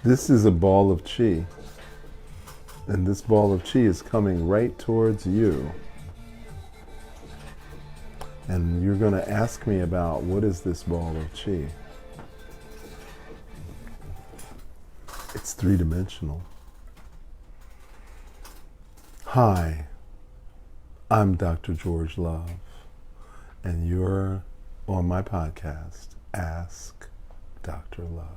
This is a ball of chi, and this ball of chi is coming right towards you. And you're going to ask me about what is this ball of chi? It's three-dimensional. Hi, I'm Dr. George Love, and you're on my podcast, Ask Dr. Love.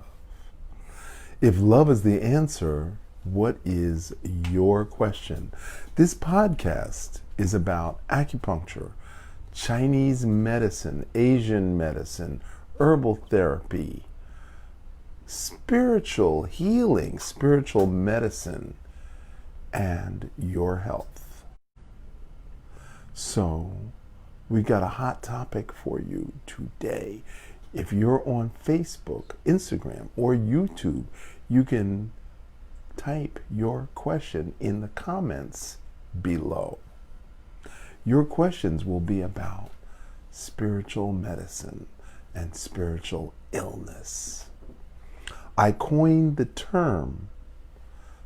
If love is the answer, what is your question? This podcast is about acupuncture, Chinese medicine, Asian medicine, herbal therapy, spiritual healing, spiritual medicine, and your health. So, we've got a hot topic for you today. If you're on Facebook, Instagram, or YouTube, you can type your question in the comments below. Your questions will be about spiritual medicine and spiritual illness. I coined the term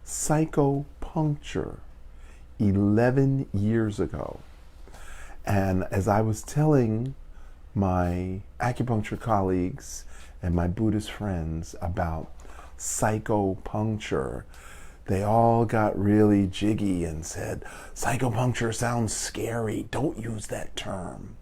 Pyscho-Puncture 11 years ago. And as I was telling my acupuncture colleagues and my Buddhist friends about Pyscho-Puncture, they all got really jiggy and said, Pyscho-Puncture sounds scary. Don't use that term.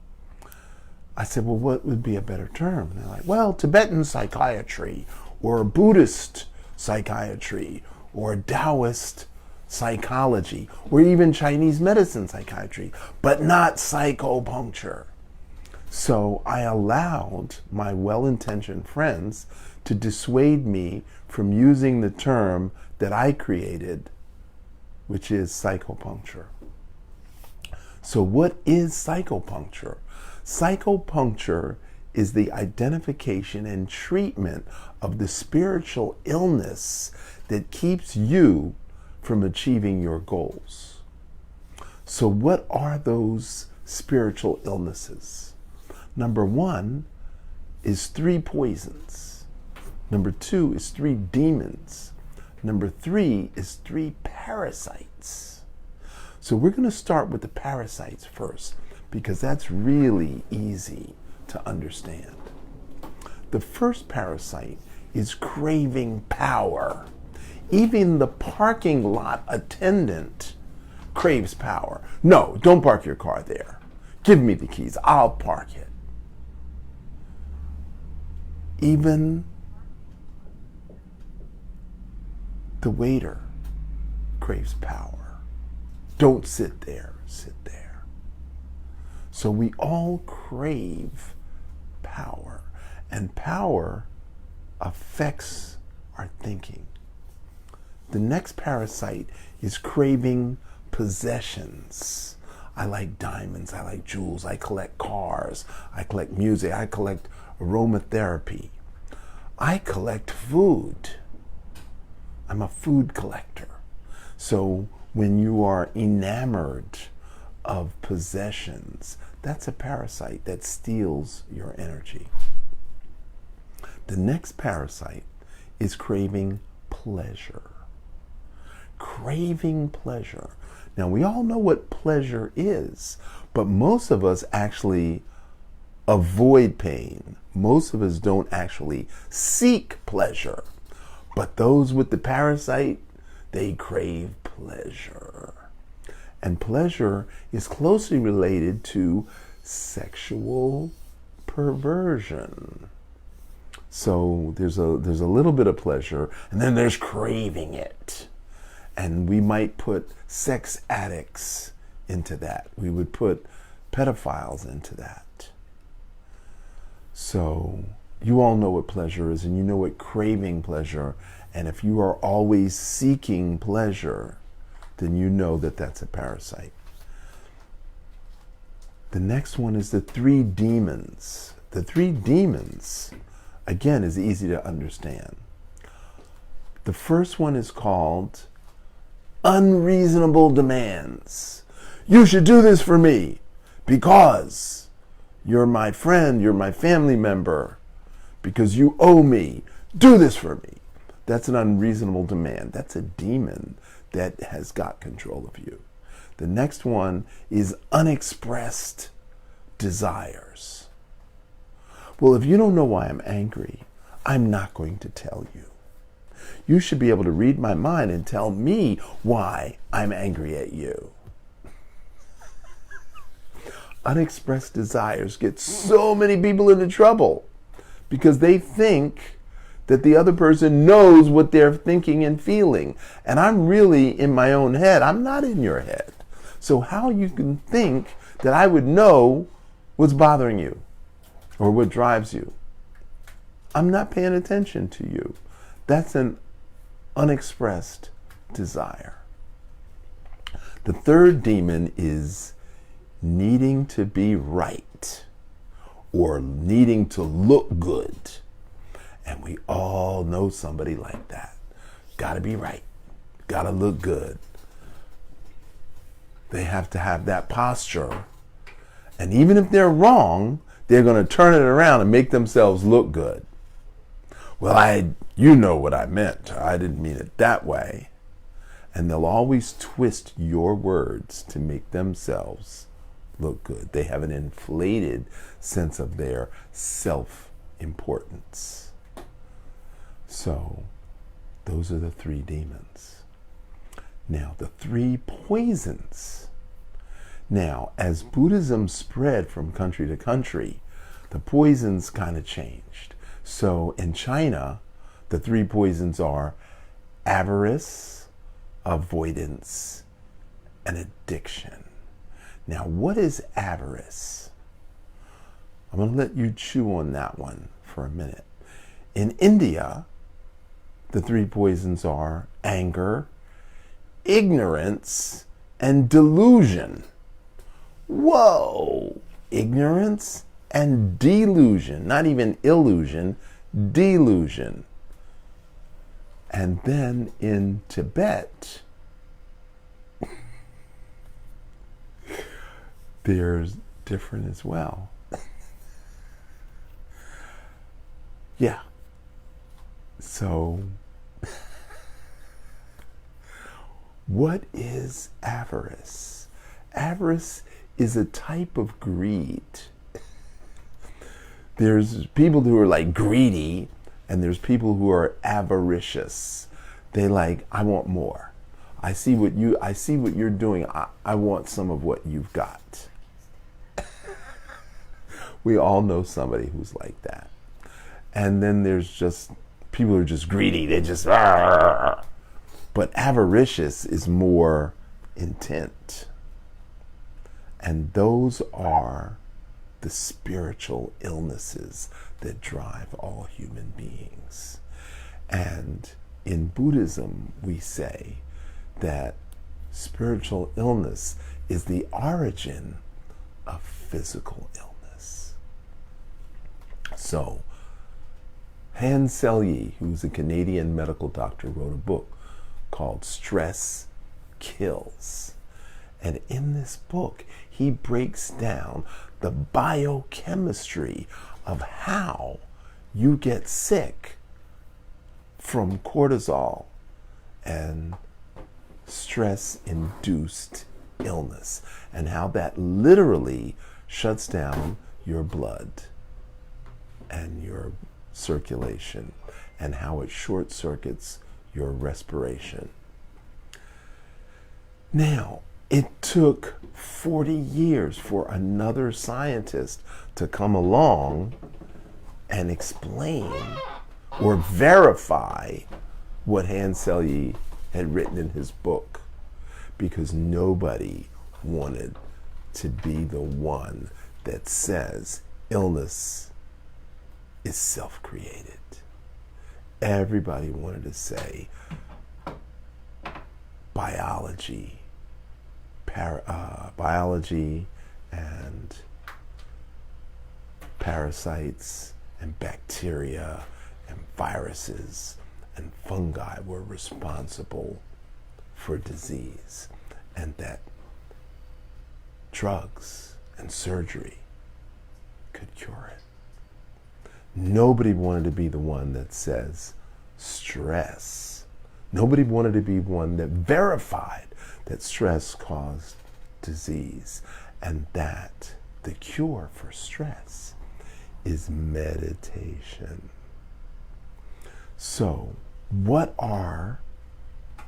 I said, well, what would be a better term? And they're like, well, Tibetan psychiatry or Buddhist psychiatry or Taoist psychology or even Chinese medicine psychiatry, but not Pyscho-Puncture. So I allowed my well-intentioned friends to dissuade me from using the term that I created, which is Pyscho-Puncture. So what is Pyscho-Puncture? Pyscho-Puncture is the identification and treatment of the spiritual illness that keeps you from achieving your goals. So what are those spiritual illnesses? Number one is 3 poisons. Number 2 is 3 demons. Number 3 is 3 parasites. So we're going to start with the parasites first, because that's really easy to understand. The first parasite is craving power. Even the parking lot attendant craves power. No, don't park your car there. Give me the keys. I'll park it. Even the waiter craves power. Don't sit there, sit there. So we all crave power, and power affects our thinking. The next parasite is craving possessions. I like diamonds, I like jewels, I collect cars, I collect music, I collect aromatherapy. I collect food. I'm a food collector. So when you are enamored of possessions, that's a parasite that steals your energy. The next parasite is craving pleasure. Craving pleasure. Now we all know what pleasure is, but most of us actually avoid pain. Most of us don't actually seek pleasure. But those with the parasite, they crave pleasure. And pleasure is closely related to sexual perversion. So there's a little bit of pleasure, and then there's craving it. And we might put sex addicts into that. We would put pedophiles into that. So you all know what pleasure is, and you know what craving pleasure. And if you are always seeking pleasure, then you know that that's a parasite. The next one is the 3 demons. The 3 demons, again, is easy to understand. The first one is called unreasonable demands. You should do this for me because you're my friend, you're my family member, because you owe me. Do this for me. That's an unreasonable demand. That's a demon that has got control of you. The next one is unexpressed desires. Well, if you don't know why I'm angry, I'm not going to tell you. You should be able to read my mind and tell me why I'm angry at you. Unexpressed desires get so many people into trouble because they think that the other person knows what they're thinking and feeling. And I'm really in my own head. I'm not in your head. So how you can think that I would know what's bothering you or what drives you? I'm not paying attention to you. That's an unexpressed desire. The third demon is needing to be right or needing to look good. And we all know somebody like that. Gotta be right. Gotta look good. They have to have that posture. And even if they're wrong, they're going to turn it around and make themselves look good. Well, you know what I meant. I didn't mean it that way. And they'll always twist your words to make themselves look good. They have an inflated sense of their self-importance. So, those are the three demons. Now, the three poisons. Now, as Buddhism spread from country to country, the poisons kind of changed. So, in China, the three poisons are avarice, avoidance, and addiction. Now, what is avarice? I'm going to let you chew on that one for a minute. In India, the three poisons are anger, ignorance, and delusion. Whoa! Ignorance and delusion. Not even illusion, delusion. And then in Tibet, there's different as well. Yeah. So, what is avarice? Avarice is a type of greed. There's people who are like greedy, and there's people who are avaricious. They like, I want more. I see what you're doing. I want some of what you've got. We all know somebody who's like that. And then there's just people who are just greedy. They just, but avaricious is more intent. And those are the spiritual illnesses that drive all human beings. And in Buddhism, we say that spiritual illness is the origin of physical illness. So, Han Selye, who's a Canadian medical doctor, wrote a book called Stress Kills. And in this book, he breaks down the biochemistry of how you get sick from cortisol and stress-induced illness, and how that literally shuts down your blood and your circulation, and how it short circuits your respiration. Now, it took 40 years for another scientist to come along and explain or verify what Han Selye had written in his book, because nobody wanted to be the one that says illness is self-created. Everybody wanted to say biology and parasites and bacteria and viruses and fungi were responsible for disease, and that drugs and surgery could cure it. Nobody wanted to be the one that says stress. Nobody wanted to be one that verified that stress caused disease, and that the cure for stress is meditation. So, what are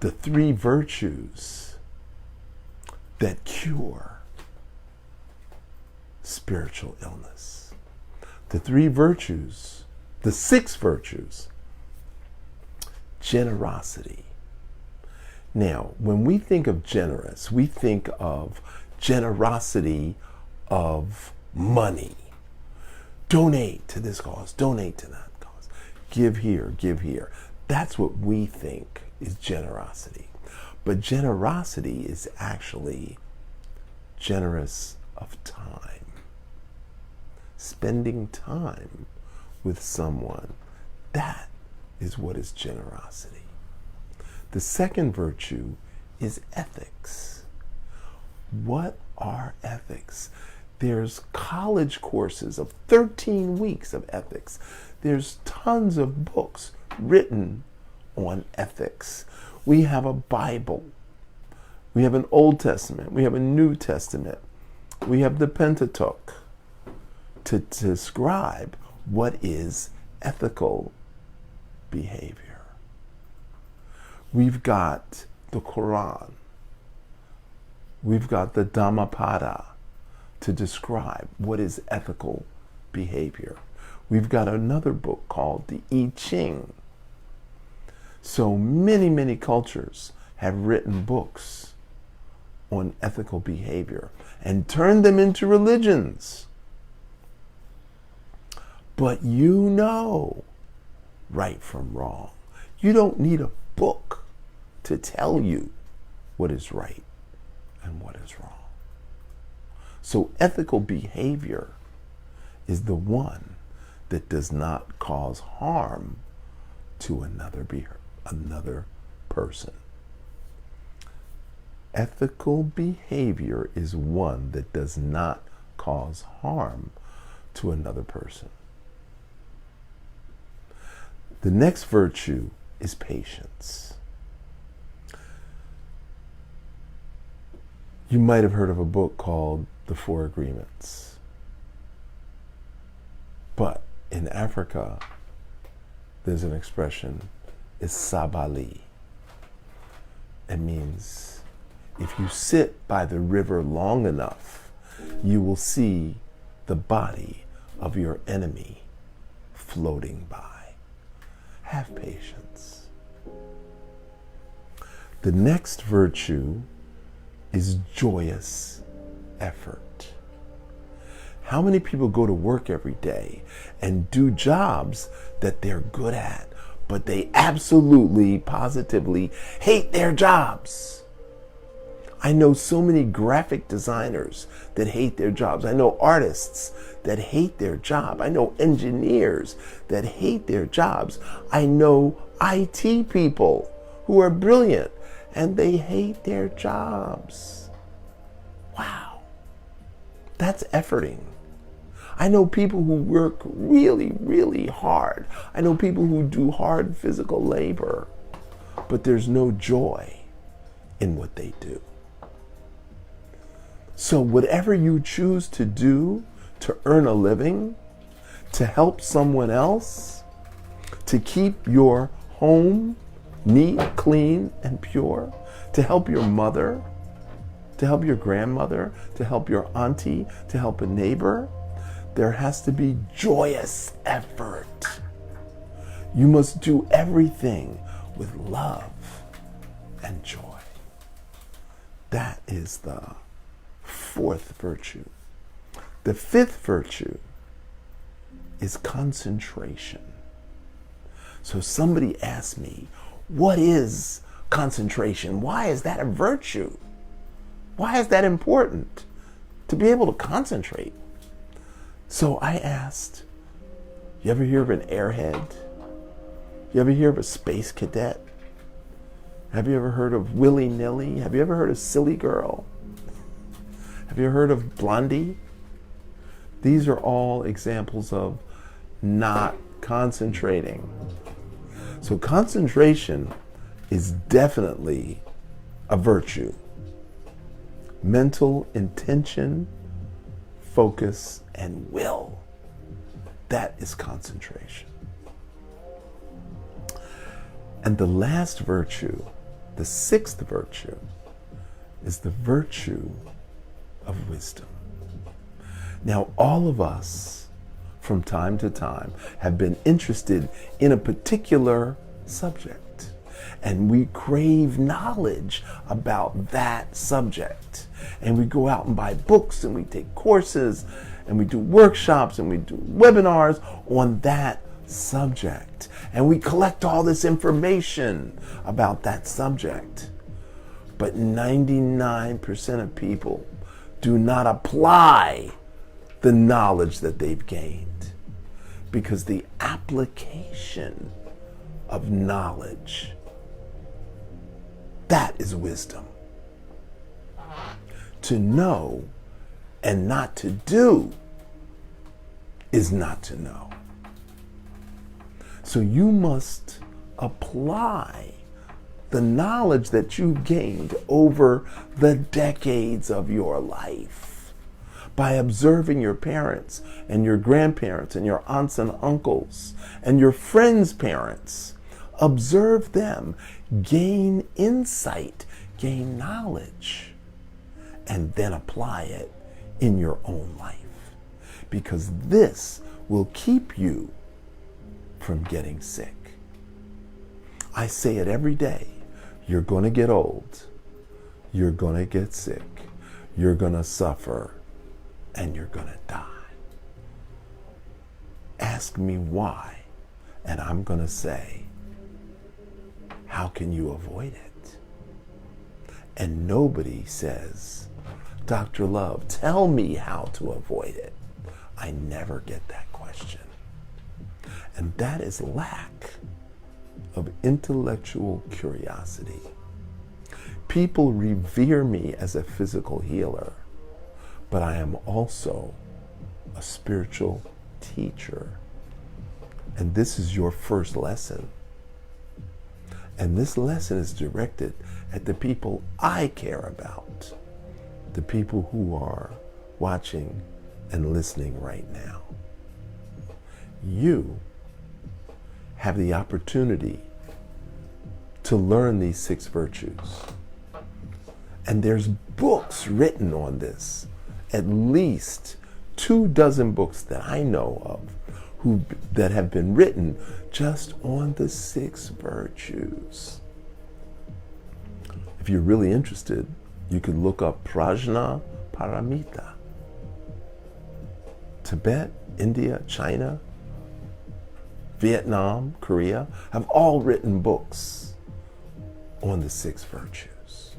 the 3 virtues that cure spiritual illness? The 3 virtues, the 6 virtues. Generosity. Now, when we think of generous, we think of generosity of money. Donate to this cause, donate to that cause. Give here, give here. That's what we think is generosity. But generosity is actually generous of time. Spending time with someone. That is what is generosity. The second virtue is ethics. What are ethics? There's college courses of 13 weeks of ethics. There's tons of books written on ethics. We have a Bible. We have an Old Testament. We have a New Testament. We have the Pentateuch to describe what is ethical behavior. We've got the Quran. We've got the Dhammapada to describe what is ethical behavior. We've got another book called the I Ching. So many cultures have written books on ethical behavior and turned them into religions. But you know right from wrong. You don't need a book to tell you what is right and what is wrong. So ethical behavior is the one that does not cause harm to another person. Ethical behavior is one that does not cause harm to another person. The next virtue is patience. You might have heard of a book called The 4 Agreements. But in Africa, there's an expression, it's sabali. It means if you sit by the river long enough, you will see the body of your enemy floating by. Have patience. The next virtue is joyous effort. How many people go to work every day and do jobs that they're good at, but they absolutely, positively hate their jobs? I know so many graphic designers that hate their jobs. I know artists that hate their job. I know engineers that hate their jobs. I know IT people who are brilliant and they hate their jobs. Wow. That's efforting. I know people who work really hard. I know people who do hard physical labor, but there's no joy in what they do. So whatever you choose to do to earn a living, to help someone else, to keep your home neat, clean, and pure, to help your mother, to help your grandmother, to help your auntie, to help a neighbor, there has to be joyous effort. You must do everything with love and joy. That is the 4th virtue. The 5th virtue is concentration. So somebody asked me, what is concentration? Why is that a virtue? Why is that important to be able to concentrate? So I asked, you ever hear of an airhead? You ever hear of a space cadet? Have you ever heard of willy-nilly? Have you ever heard of silly girl? Have you heard of Blondie? These are all examples of not concentrating. So concentration is definitely a virtue. Mental intention, focus, and will. That is concentration. And the last virtue, the sixth virtue, is the virtue of wisdom. Now, all of us, from time to time, have been interested in a particular subject, and we crave knowledge about that subject. And we go out and buy books, and we take courses, and we do workshops, and we do webinars on that subject. And we collect all this information about that subject. But 99% of people do not apply the knowledge that they've gained, because the application of knowledge, that is wisdom. To know and not to do is not to know. So you must apply the knowledge that you've gained over the decades of your life by observing your parents and your grandparents and your aunts and uncles and your friends' parents. Observe them, gain insight, gain knowledge, and then apply it in your own life. Because this will keep you from getting sick. I say it every day. You're going to get old. You're going to get sick. You're going to suffer. And you're going to die. Ask me why. And I'm going to say, how can you avoid it? And nobody says, Dr. Love, tell me how to avoid it. I never get that question. And that is lack of intellectual curiosity. People revere me as a physical healer, but I am also a spiritual teacher. And this is your first lesson. And this lesson is directed at the people I care about, the people who are watching and listening right now. You have the opportunity to learn these 6 virtues. And there's books written on this, at least 24 books that I know of that have been written just on the 6 virtues. If you're really interested, you could look up Prajna Paramita. Tibet, India, China, Vietnam, Korea have all written books on the 6 virtues.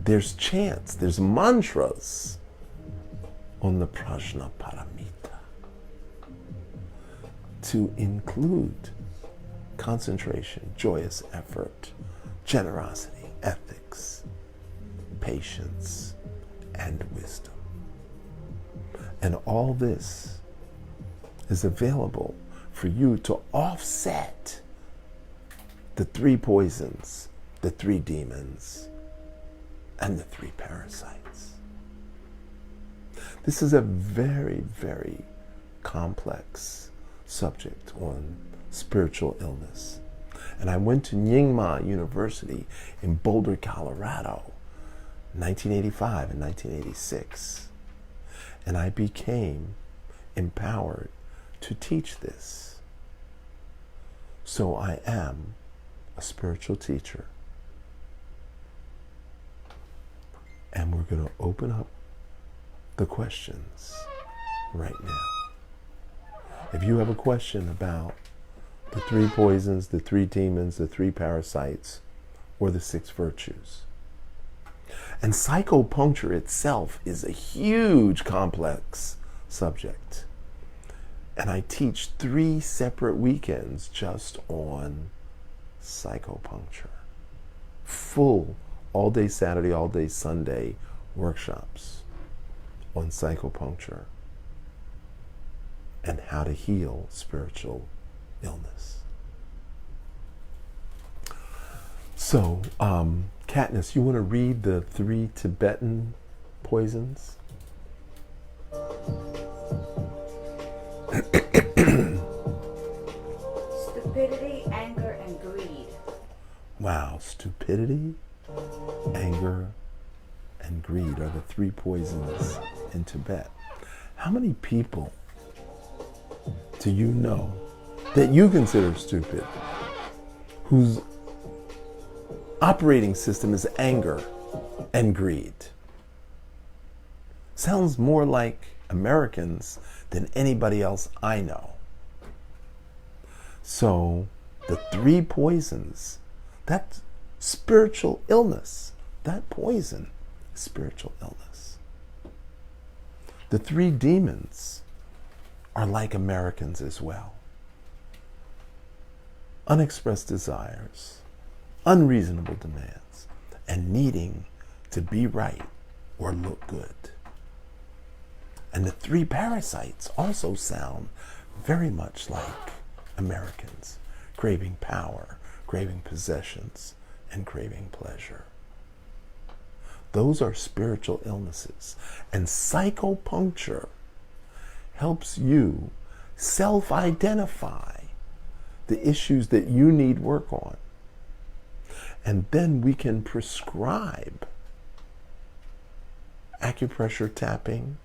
There's chants, there's mantras on the Prajna Paramita to include concentration, joyous effort, generosity, ethics, patience, and wisdom. And all this is available for you to offset the 3 poisons, the 3 demons, and the 3 parasites. This is a very, very complex subject on spiritual illness. And I went to Nyingma University in Boulder, Colorado, 1985 and 1986. And I became empowered to teach this. So I am a spiritual teacher. And we're going to open up the questions right now. If you have a question about the 3 poisons, the 3 demons, the 3 parasites, or the 6 virtues. And psychopuncture itself is a huge, complex subject. And I teach 3 separate weekends just on psychopuncture. Full all day Saturday, all day Sunday workshops on psychopuncture and how to heal spiritual illness. So, Katniss, you want to read the 3 Tibetan poisons? Stupidity, anger, and greed. Wow, stupidity, anger, and greed are the 3 poisons in Tibet. How many people do you know that you consider stupid, whose operating system is anger and greed? Sounds more like Americans than anybody else I know. So the 3 poisons, that's spiritual illness. That poison is spiritual illness. The 3 demons are like Americans as well. Unexpressed desires, unreasonable demands, and needing to be right or look good. And the 3 parasites also sound very much like Americans, craving power, craving possessions, and craving pleasure. Those are spiritual illnesses. And Pyscho-Puncture helps you self-identify the issues that you need work on. And then we can prescribe acupressure tapping.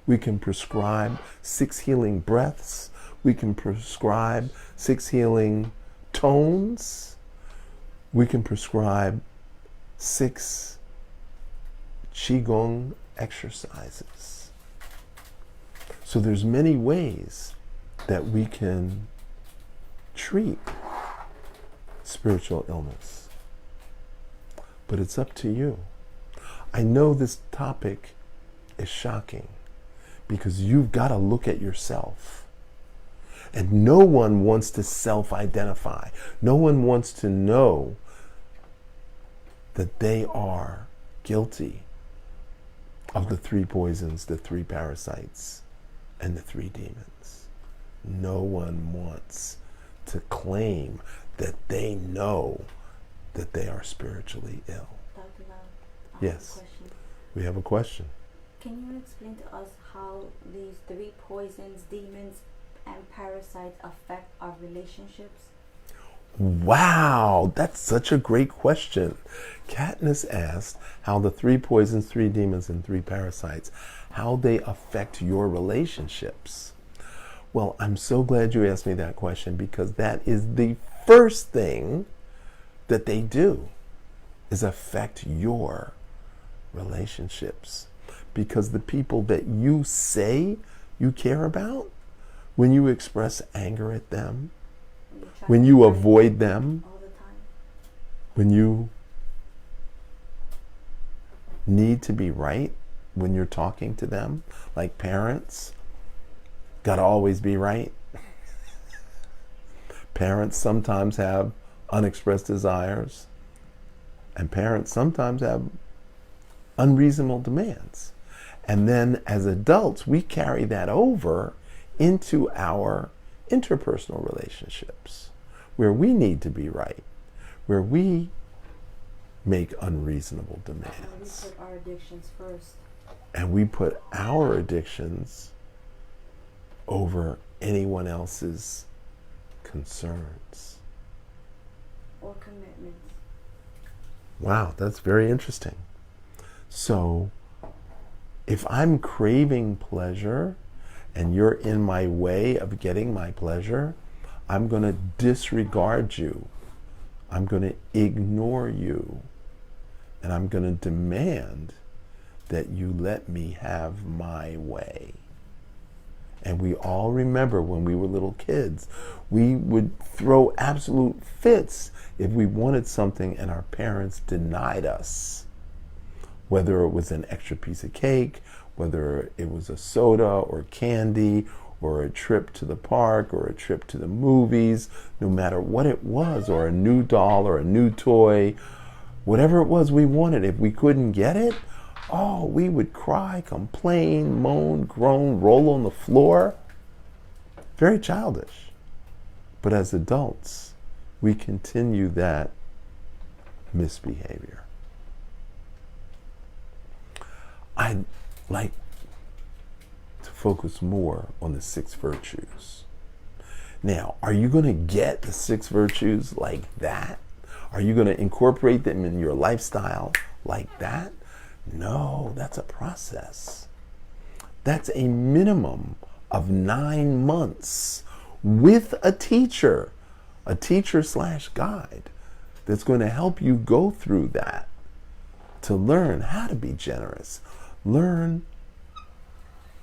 We can prescribe 6 healing breaths. We can prescribe 6 healing tones. We can prescribe 6 Qigong exercises. So there's many ways that we can treat spiritual illness. But it's up to you. I know this topic is shocking because you've got to look at yourself. And no one wants to self-identify. No one wants to know that they are guilty of the 3 poisons, the 3 parasites, and the 3 demons. No one wants to claim that they know that they are spiritually ill. Dr. Lau, Yes, we have a question. Can you explain to us how these 3 poisons, demons, and parasites affect our relationships? Wow, that's such a great question. Katniss asked how the 3 poisons, 3 demons, and 3 parasites, how they affect your relationships. Well, I'm so glad you asked me that question because that is the first thing that they do is affect your relationships. Because the people that you say you care about, when you express anger at them, when you avoid them, all the time, when you need to be right when you're talking to them, like parents, gotta always be right. Parents sometimes have unexpressed desires, and parents sometimes have unreasonable demands. And then as adults, we carry that over into our interpersonal relationships, where we need to be right, where we make unreasonable demands. And we put our addictions first. And we put our addictions over anyone else's concerns. Or commitments. Wow, that's very interesting. So, if I'm craving pleasure and you're in my way of getting my pleasure, I'm going to disregard you. I'm going to ignore you. And I'm going to demand that you let me have my way. And we all remember when we were little kids, we would throw absolute fits if we wanted something and our parents denied us. Whether it was an extra piece of cake, whether it was a soda or candy or a trip to the park or a trip to the movies, no matter what it was, or a new doll or a new toy, whatever it was we wanted, if we couldn't get it, oh, we would cry, complain, moan, groan, roll on the floor. Very childish. But as adults, we continue that misbehavior. I'd like to focus more on the 6 virtues. Now, are you going to get the 6 virtues like that? Are you going to incorporate them in your lifestyle like that? No, that's a process. That's a minimum of 9 months with a teacher / guide that's going to help you go through that to learn how to be generous, learn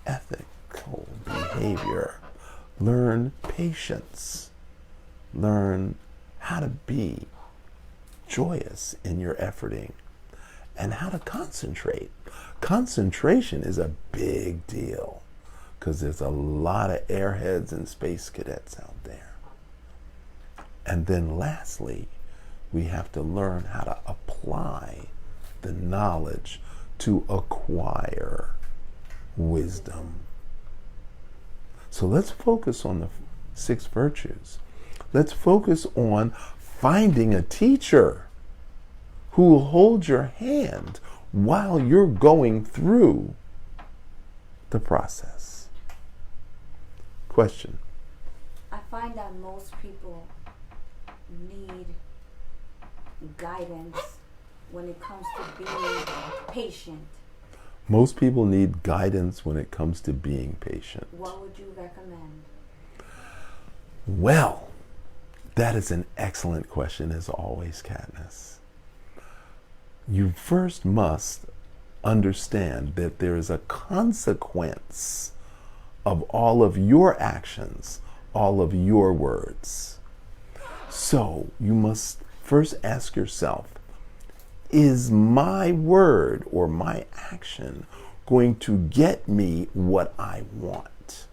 ethical behavior, learn patience, learn how to be joyous in your efforting, and how to concentrate. Concentration is a big deal because there's a lot of airheads and space cadets out there. And then lastly, we have to learn how to apply the knowledge to acquire wisdom. So let's focus on the 6 virtues. Let's focus on finding a teacher who will hold your hand while you're going through the process. Question. I find that most people need guidance when it comes to being patient. Most people need guidance when it comes to being patient. What would you recommend? Well, that is an excellent question, as always, Katniss. You first must understand that there is a consequence of all of your actions, all of your words. So you must first ask yourself, is my word or my action going to get me what I want?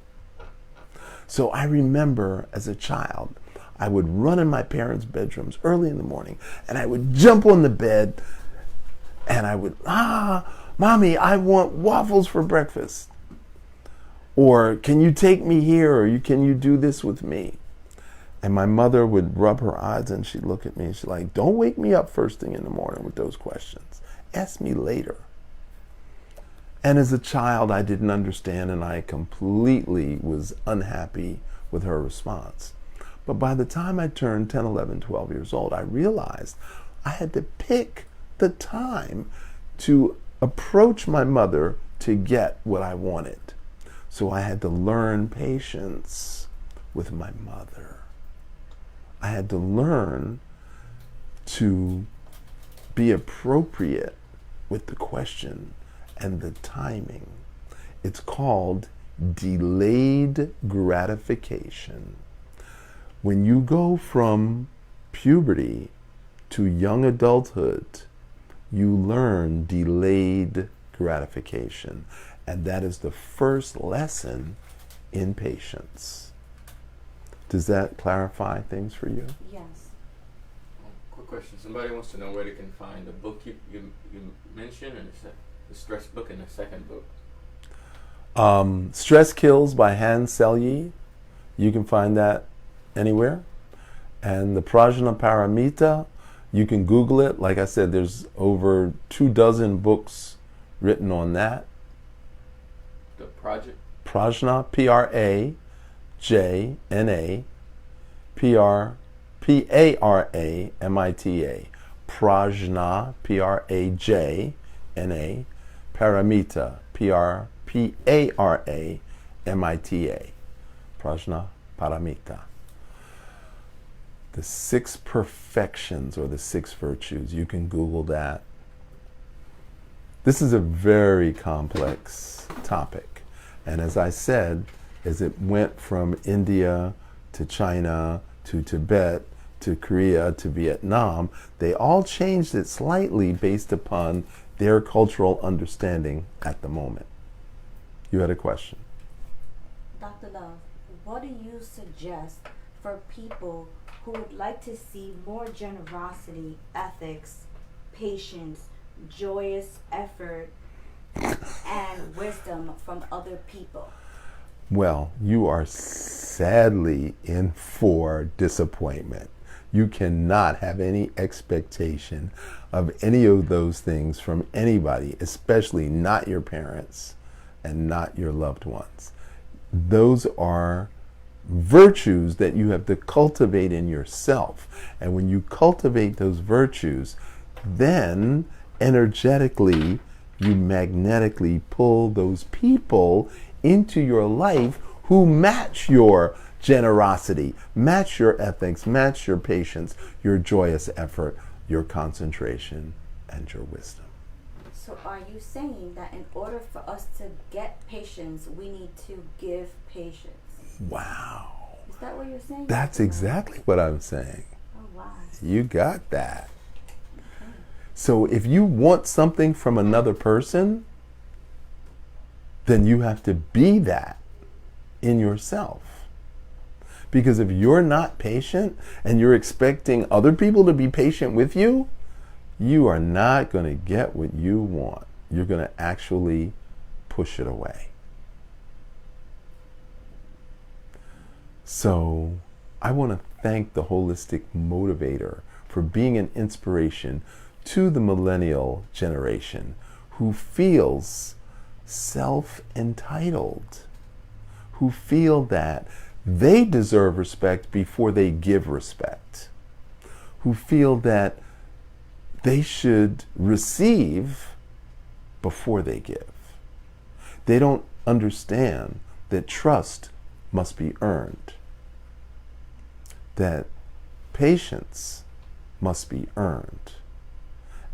So I remember as a child, I would run in my parents' bedrooms early in the morning and I would jump on the bed and I would, Mommy, I want waffles for breakfast. Or can you take me here? Or can you do this with me? And my mother would rub her eyes and she'd look at me and she's like, don't wake me up first thing in the morning with those questions. Ask me later. And as a child, I didn't understand and I completely was unhappy with her response. But by the time I turned 10, 11, 12 years old, I realized I had to pick the time to approach my mother to get what I wanted. So I had to learn patience with my mother. I had to learn to be appropriate with the question and the timing. It's called delayed gratification. When you go from puberty to young adulthood, you learn delayed gratification. And that is the first lesson in patience. Does that clarify things for you? Yes. Quick question. Somebody wants to know where they can find the book you mentioned, and the stress book and the second book. Stress Kills by Han Selye. You can find that anywhere. And the Prajna Paramita, you can Google it. Like I said, there's over 24 books written on that. The project? Prajna, Prajna, Paramita. Prajna, Prajna, Paramita, Paramita. Prajna Paramita. The 6 perfections or the 6 virtues. You can Google that. This is a very complex topic. And as I said, as it went from India to China to Tibet to Korea to Vietnam, they all changed it slightly based upon their cultural understanding at the moment. You had a question. Dr. Love, what do you suggest for people who would like to see more generosity, ethics, patience, joyous effort, and wisdom from other people? Well, you are sadly in for disappointment. You cannot have any expectation of any of those things from anybody, especially not your parents and not your loved ones. Those are virtues that you have to cultivate in yourself. And when you cultivate those virtues, then energetically, you magnetically pull those people into your life who match your generosity, match your ethics, match your patience, your joyous effort, your concentration, and your wisdom. So are you saying that in order for us to get patience, we need to give patience? Wow. Is that what you're saying? That's exactly what I'm saying. Oh, wow. You got that. Okay. So if you want something from another person, then you have to be that in yourself. Because if you're not patient and you're expecting other people to be patient with you, you are not going to get what you want. You're going to actually push it away. So I want to thank the Holistic Motivator for being an inspiration to the millennial generation who feels self-entitled, who feel that they deserve respect before they give respect, who feel that they should receive before they give. They don't understand that trust must be earned, that patience must be earned,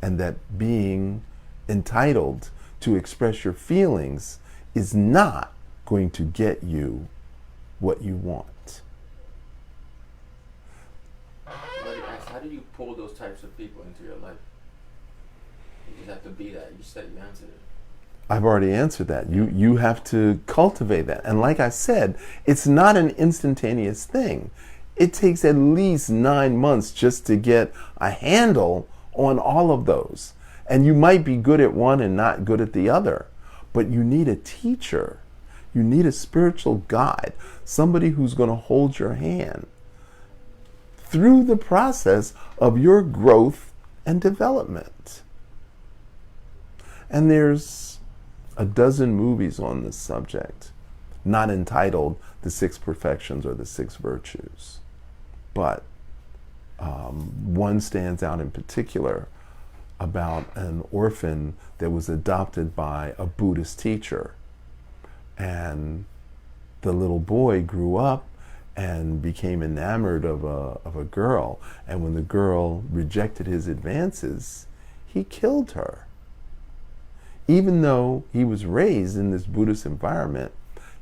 and that being entitled to express your feelings is not going to get you what you want. Somebody asked, how do you pull those types of people into your life? You just have to be that. You said you answered it. I've already answered that. You have to cultivate that. And like I said, it's not an instantaneous thing. It takes at least 9 months just to get a handle on all of those. And you might be good at one and not good at the other. But you need a teacher. You need a spiritual guide, somebody who's going to hold your hand through the process of your growth and development. And there's a dozen movies on this subject, not entitled The Six Perfections or The Six Virtues. But one stands out in particular about an orphan that was adopted by a Buddhist teacher. And the little boy grew up and became enamored of a girl. And when the girl rejected his advances, he killed her. Even though he was raised in this Buddhist environment,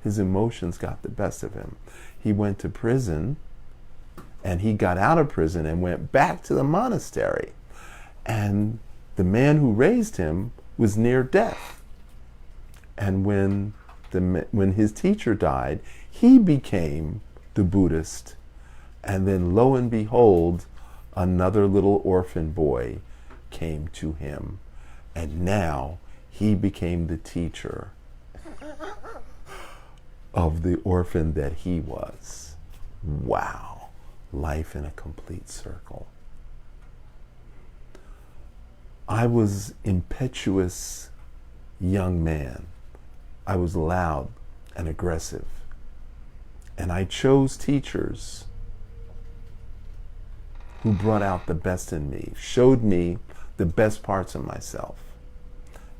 his emotions got the best of him. He went to prison, and he got out of prison and went back to the monastery. And the man who raised him was near death. And when his teacher died, he became the Buddhist. And then lo and behold, another little orphan boy came to him. And now he became the teacher of the orphan that he was. Wow. Life in a complete circle. I was impetuous young man. I was loud and aggressive. And I chose teachers who brought out the best in me, showed me the best parts of myself.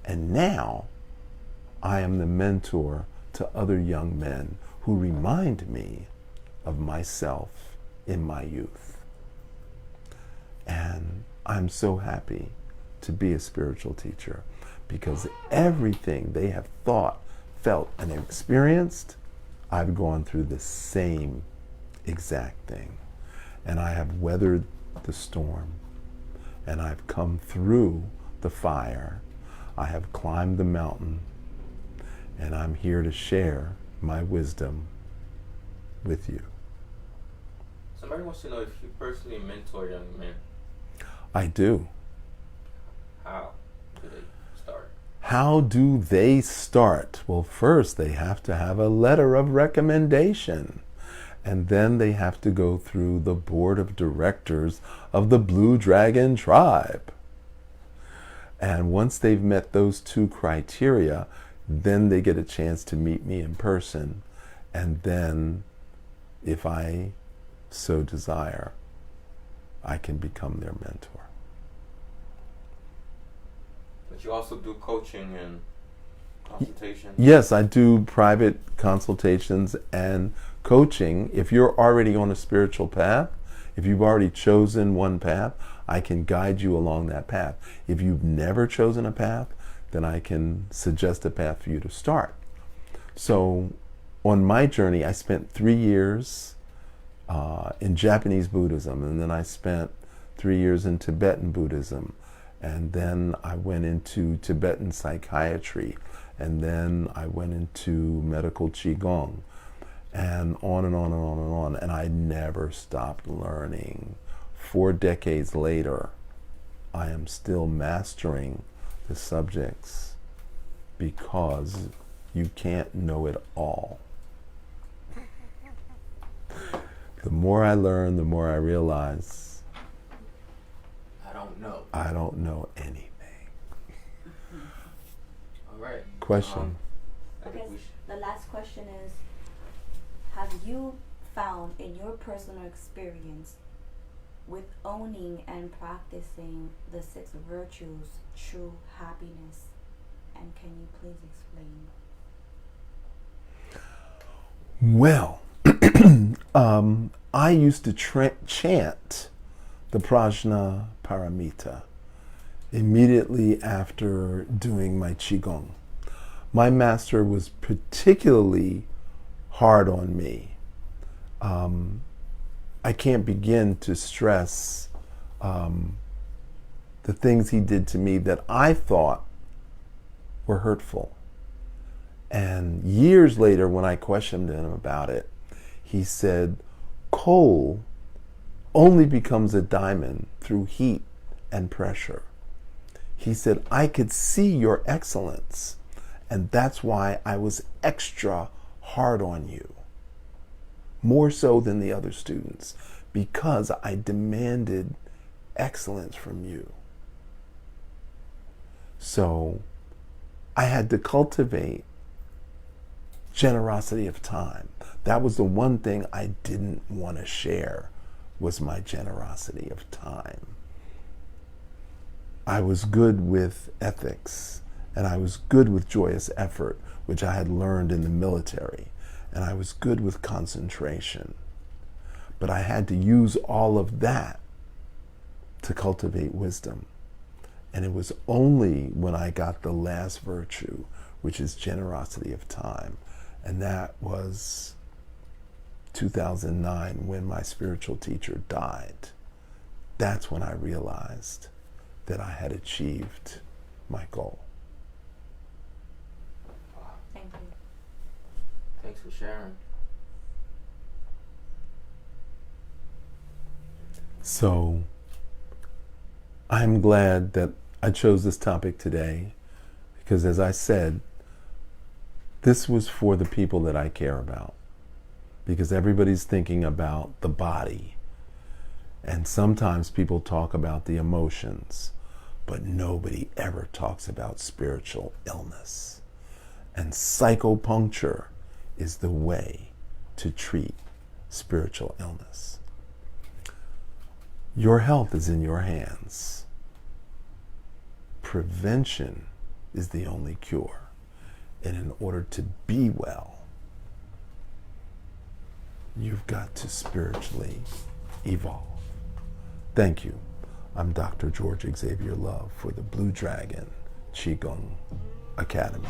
And now I am the mentor to other young men who remind me of myself in my youth. And I'm so happy to be a spiritual teacher because everything they have thought, felt, and experienced, I've gone through the same exact thing. And I have weathered the storm, and I've come through the fire. I have climbed the mountain, and I'm here to share my wisdom with you. Somebody wants to know if you personally mentor young men. I do. How do they start? How do they start? Well, first they have to have a letter of recommendation. And then they have to go through the board of directors of the Blue Dragon tribe. And once they've met those 2 criteria, then they get a chance to meet me in person. And then, if I so desire, I can become their mentor. But you also do coaching and consultation? Yes, I do private consultations and coaching. If you're already on a spiritual path, if you've already chosen one path, I can guide you along that path. If you've never chosen a path, then I can suggest a path for you to start. So on my journey, I spent 3 years in Japanese Buddhism, and then I spent 3 years in Tibetan Buddhism, and then I went into Tibetan psychiatry, and then I went into medical Qigong, and on and on and on and on, and I never stopped learning. 4 decades later, I am still mastering the subjects because you can't know it all. The more I learn, the more I realize I don't know anything. All right. Question. I think we The last question is, have you found in your personal experience with owning and practicing the 6 virtues true happiness? And can you please explain? Well, I used to chant the Prajna Paramita immediately after doing my Qigong. My master was particularly hard on me. I can't begin to stress the things he did to me that I thought were hurtful. And years later, when I questioned him about it, he said, coal only becomes a diamond through heat and pressure. He said, I could see your excellence, and that's why I was extra hard on you, more so than the other students, because I demanded excellence from you. So I had to cultivate generosity of time. That was the one thing I didn't want to share, was my generosity of time. I was good with ethics, and I was good with joyous effort, which I had learned in the military, and I was good with concentration. But I had to use all of that to cultivate wisdom. And it was only when I got the last virtue, which is generosity of time, and that was 2009 when my spiritual teacher died. That's when I realized that I had achieved my goal. Thank you. Thanks for sharing. So I'm glad that I chose this topic today, because as I said, this was for the people that I care about, because everybody's thinking about the body, and sometimes people talk about the emotions, but nobody ever talks about spiritual illness. And Pyscho-Puncture is the way to treat spiritual illness. Your health is in your hands. Prevention is the only cure. And in order to be well, you've got to spiritually evolve. Thank you. I'm Dr. George Xavier Love for the Blue Dragon Qigong Academy.